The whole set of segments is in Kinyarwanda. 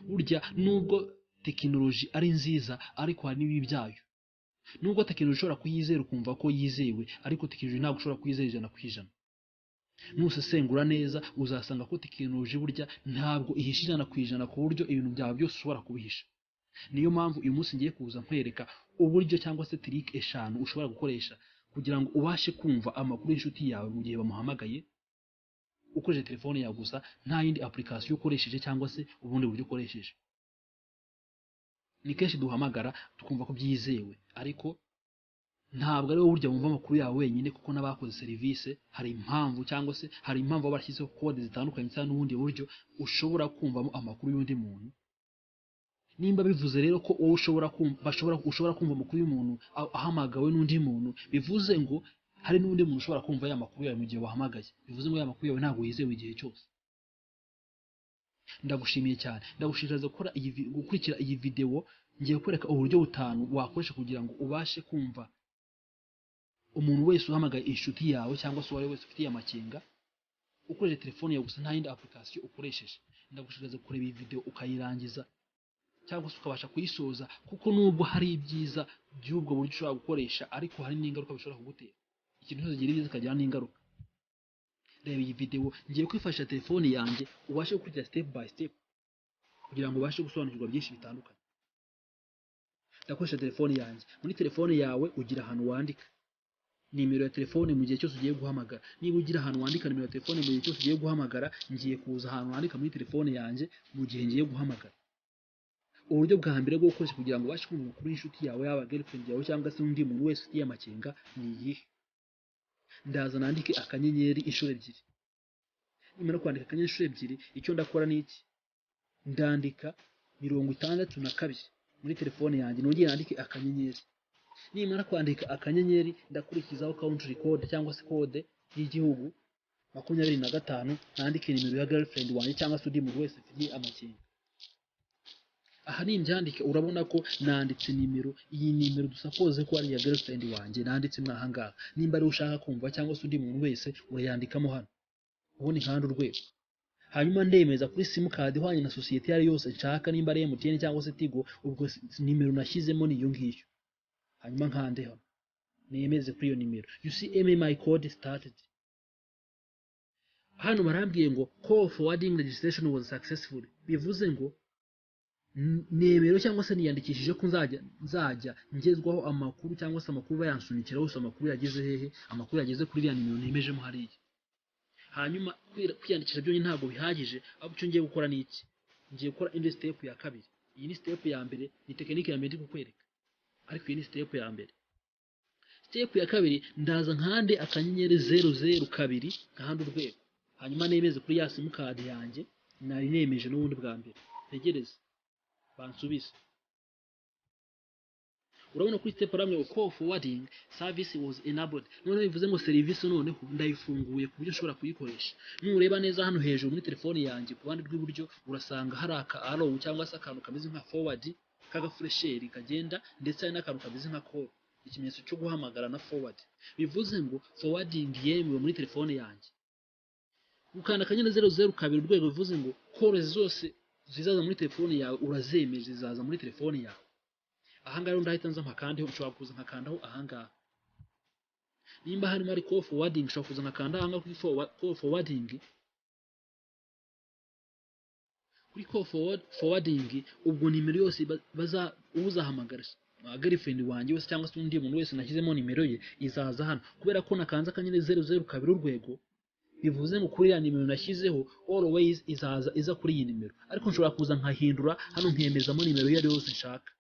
burya nubwo tekinoloji ari nziza ariko hari n'ibibi byayo. Nubwo tekinoloji ushobora kuyizera ukumva ko yizewe, ariko tekinoloji ntabwo ushobora kuyizera ijana ku ijana. Nusesengura neza uzasanga ko tekinoloji burya ntabwo ihisha ijana ku ijana ku buryo ibintu byawe byose ushobora kubihisha. Niyo mpamvu uyu munsi ngiye kuza nkwereka uburyo cyangwa se tirike 5 ushobora gukoresha kugira ngo ubashe kumva amakuru y'inshuti yawe mu gihe bamuhamagaye ukoresheje telefone yawe gusa, nta yindi application ukoresheje cyangwa se ubundi buryo ukoresheje. Ni kenshi duhamagara tukumva ko byizewe, ariko ntabwo ari wowe burya wumva amakuru yawe wenyine, kuko n'abakoze serivisi hari impamvu cyangwa se hari impamvu barashyizeho kode zitandukanye cyangwa n'ubundi buryo ushobora kumvamo amakuru y'undi muntu. Nimba bivuze rero ko wowe ushobora kumva amakuru y'umuntu ahamagawe n'undi muntu, bivuze ngo hari n'undi muntu ushobora kumva ya makuru yawe mu gihe wahamagaye. Bivuze ngo ya makuru yawe ntabwo yizewe igihe cyose. Ndagushimiye cyane, ndagushishikariza gukurikira iyi video. Ngiye kwereka uburyo 5 wakoresha kugira ngo ubashe kumva umuntu wese uhamagaye inshuti yawe cyangwa se uwari wese ufitiye amakenga ukoresheje telefone yawe gusa, nta yindi application ukoresheje. Ndagushishikariza kureba iyi video ukayirangiza cyangwa se ukabasha kuyisoza, kuko nubwo hari ibyiza by'ubwo buryo ushobora gukoresha, ariko hari n'ingaruka bishobora kugutera. Ikintu cyose kigira ibyiza kikagira n'ingaruka. Reba iyi video, ngiye kwifashisha telefone yanjye ubashe gukurikira step by step kugira ngo ubashe gusobanukirwa byinshi bitandukanye. Ndakoresha telefone yanjye. Muri telefone yawe ugira ahantu wandika nimero ya telefone mu gihe cyose ugiye guhamagara. Niba ugira ahantu wandika nimero ya telefone mu gihe cyose ugiye guhamagara, ngiye kuza ahantu wandika muri telefone yanjye mu gihe ngiye guhamagara. Uburyo bwa mbere bwo gukoresha kugira ngo ubashe kumva amakuru y'inshuti yawe, yaba girlfriend yawe cyangwa se undi muntu wese ufitiye amakenga, ni iyihe? Ndaza nandike akanyenyeri inshuro 2. Nimara kwandika akanyenyeri inshuro 2, icyo ndakora ni iki? Ndandika 62 muri telefone yanjye, nongeye nandike akanyenyeri. Nimara kwandika akanyenyeri, ndakurikizaho country code cyangwa se kode y'igihugu 25, nandike nimero ya girlfriend wanjye cyangwa se undi muntu wese ufitiye amakenga. Aha nimbyandike urabona ko nanditse nimero. Iyi nimero dusapoze ko ari ya girlfriend wanjye, nanditse mwahangaha. Nimba ari ushaka kumva cyangwa se undi muntu wese urayandikamo hano, ubundi nkanda urwego. Hanyuma ndemeza kuri simukadi ihwanye na sosiyete yari yose nshaka, nimba ari MTN cyangwa se Tigo, ubwo nimero nashyizemo ni iyo ngiyo. Hanyuma nkande hano nemeze kuri iyo nimero. You see my code started. Hano barambwiye ngo call forwarding registration was successful. Bivuze ngo nemero cyangwa se niyandikishije ko nzajya ngezwaho amakuru cyangwa se amakuru bayansunikira hose, amakuru yageze hehe? Amakuru yageze kuri ya nimero nemejemo hariya. Hanyuma kwiyandikisha byo ntabwo bihagije, ahubwo icyo ngiye gukora ni iki? Ngiye gukora indi step ya 2. Iyi ni step ya mbere, ni tekinike ya mbere ndi kukwereka, ariko iyi ni step ya mbere. Step ya 2, ndaza nkande akanyenyeri 002 nkahanda urwego. Hanyuma nemeze kuri ya simukadi yanjye nari nemeje n'ubundi bwa mbere. Tegereze bansubize. Urabona kuri step ramwe call forwarding service was enabled. None bivuze ngo service none ndayifunguye ku buryo ushobora kuyikoresha. Nureba neza hano hejuru muri telefone yanjye ku ruhande rw'iburyo urasanga hari aka arrow cyangwa se akantu kameze nka forward kagafuresheri kagenda, ndetse hari n'akantu kameze nka call, ikimenyetso cyo guhamagara na forward. Bivuze ngo forwarding yemewe muri telefone yanjye. Ukanda akanyenyeri 002 urwego, bivuze ngo call zose zizaza muri telefone yawe urazemeje, zizaza muri telefone yawe. Ahangaha rero ndahita nza mpakandeho, ushobora kuza nkakandaho ahangaha. Nimba harimo ari call forwarding, ushobora kuza nkakanda ahangaha kuri call forwarding. Kuri call forwarding ubwo nimero yose uzahamagara girlfriend wanjye wese cyangwa se undi muntu wese nashyizemo nimero ye izaza hano. Kubera ko nakanze akanyenyeri 002 urwego, bivuze ngo kuri ya nimero nashyizeho always iza kuri iyi nimero, ariko nshobora kuza nkahindura hano nkemezamo nimero iyo ari yose nshaka.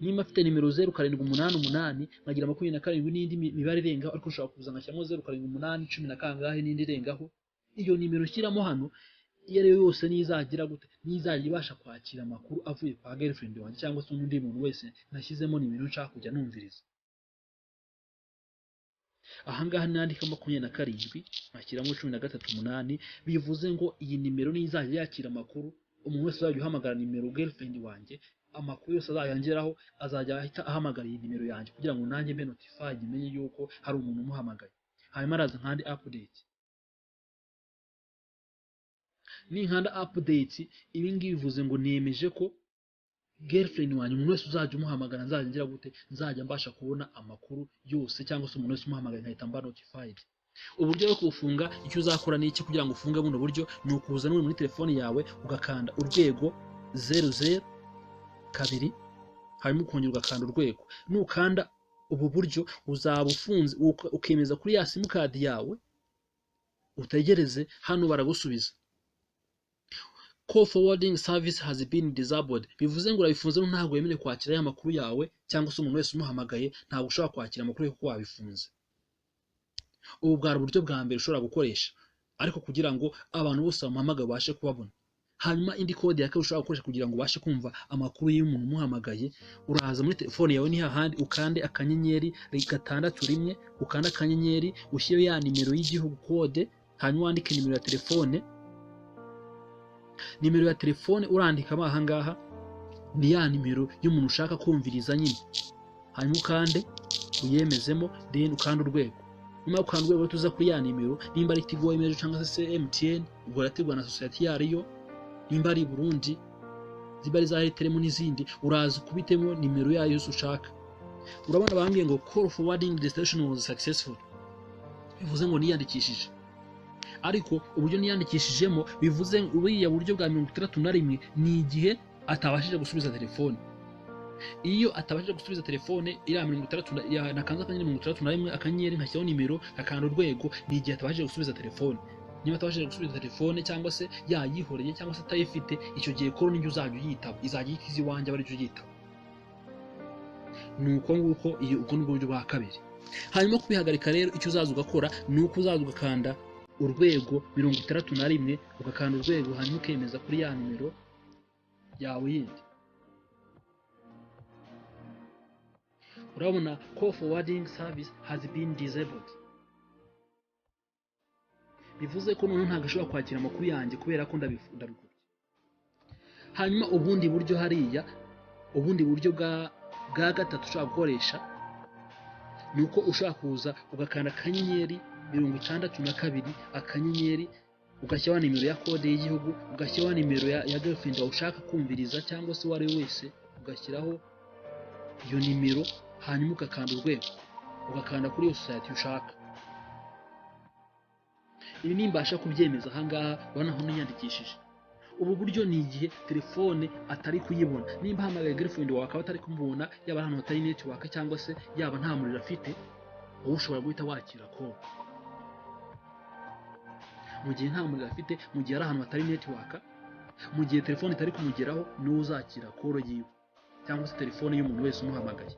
Nimba afite nimero 0788 nkagira 27 n'indi mibare irengaho, ariko nshobora kuza nkashyamo 0788 10 na kangahe n'indi irengaho. Iyo nimero shyiramo hano iyo ari yose nizagira gute, nizajya ibasha kwakira amakuru avuye kwa girlfriend wanjye cyangwa se undi muntu wese nashyizemo nimero nshaka kujya numviriza. Ahangaha nandika 27 nkashyiramo 138, bivuze ngo iyi nimero nizajya yakira amakuru, umuntu wese uzajya uhamagara nimero girlfriend wanjye, amakuru yose azayangeraho azajya ahita ahamagara iyi nimero yanjye kugira ngo nanjye mbe notified menye yuko hari umuntu umuhamagaye. Hanyuma araza nkandi update. ninkanda update ibi ngibi bivuze ngo nemeje ko girlfriend wanjye umuntu wese uzajya umuhamagara nzajya ngira gute nzajya mbasha kubona amakuru yose cyangwa se umuntu wese umuhamagara nkahita mba notified. Uburyo bwo kufunga icyo uzakora ni iki kugira ngo ufunge buno buryo ni ukuza n'uri muri telefone yawe ugakanda urwego 00 kabiri hanyuma ukongera ugakanda urwego. Nukanda ubu buryo uzaba ufunze ukemeza kuri ya simukadi yawe, utegereze hano baragusubiza call forwarding service has been disabled. Bivuze ngo urabifunze ntabwo wemerewe kwakira ya makuru yawe cyangwa se umuntu wese umuhamagaye ntabwo ushobora kwakira amakuru kuko wabifunze. Ubu bwari uburyo bwa mbere ushobora gukoresha ariko kugira ngo abantu bose bamuhamagaye babashe kubabona. Hanyuma indi kode ya kabiri ushobora gukoresha kugira ngo ubashe kumva amakuru y'umuntu umuhamagaye, uraza muri telefone yawe ni hahandi ukande akanyenyeri 6 ukanda akanyenyeri ushyire ya nimero y'igihugu kode, hanyuma wandike nimero ya telefone. Nimero ya telefone urandika aha ngaha ni ya nimero y'umuntu ushaka kumviriza nyine, hanyuma ukande uyemezemo then ukanda urwego. Nyuma ukanda urwego tuza kuri ya nimero, nimba ari Tigo imeje cyangwa se MTN ubwo rategwa na society yariyo, nimba ari Burundi ziba ari za Airtel n'izindi uraza kubitemo nimero yayo yose ushaka. Urabona bambwiye ngo call forwarding destination was successful, bivuze ngo niyandikishije. Ariko uburyo niyandikishijemo bivuze uriya buryo bwa 61 ni igihe atabashije gusubiza telefone. Iyo atabashije gusubiza telefone iriya 60 nakanza akanyenyeri 61 akanyenyeri nkashyiraho nimero akanda urwego, ni igihe atabashije gusubiza telefone. Niba atabashije gusubiza telefone cyangwa se yayihoreye cyangwa se atayifite, icyo gihe koro ninjye uzajya uyitaba, izajya yikiza iwanjye aba aricyo uyitaba. Nuko nguko iyo ubwo ni uburyo bwa kabiri. Hanyuma kubihagarika rero icyo uzaza ugakora ni uko uzaza ugakanda urwego 61 ugakanda urwego hanyuma ukemeza kuri ya nimero yawe yindi. Urabona call forwarding service has been disabled. Bivuze ko none ntabwo ashobora kwakira amakuru yanjye kubera ko ndabikora. Hanyuma ubundi buryo hariya, ubundi buryo bwa gatatu ushobora gukoresha nuko ushaka kuza ugakanda akanyenyeri 62 akanyenyeri ugashyiraho nimero ya kode y'igihugu, ugashyiraho nimero ya girlfriend wawe ushaka kumviriza cyangwa se uwari wese, ugashyiraho iyo nimero hanyuma ugakanda urwego ugakanda kuri iyo society ushaka. Ibi nimbasha kubyemeza aha ngaha ubona aho niyandikishije. Ubu buryo ni igihe telefone atari kuyibona, nimba hamagaye girlfriend wawe akaba atari kumubona, yaba ahantu hatari network cyangwa se yaba nta muriro afite, wowe ushobora guhita wakira call. Mu gihe nta muriro afite, mu gihe ari ahantu hatari network, mu gihe telefone itari kumugeraho, niwe uzakira call yiwe cyangwa se telefone y'umuntu wese umuhamagaye.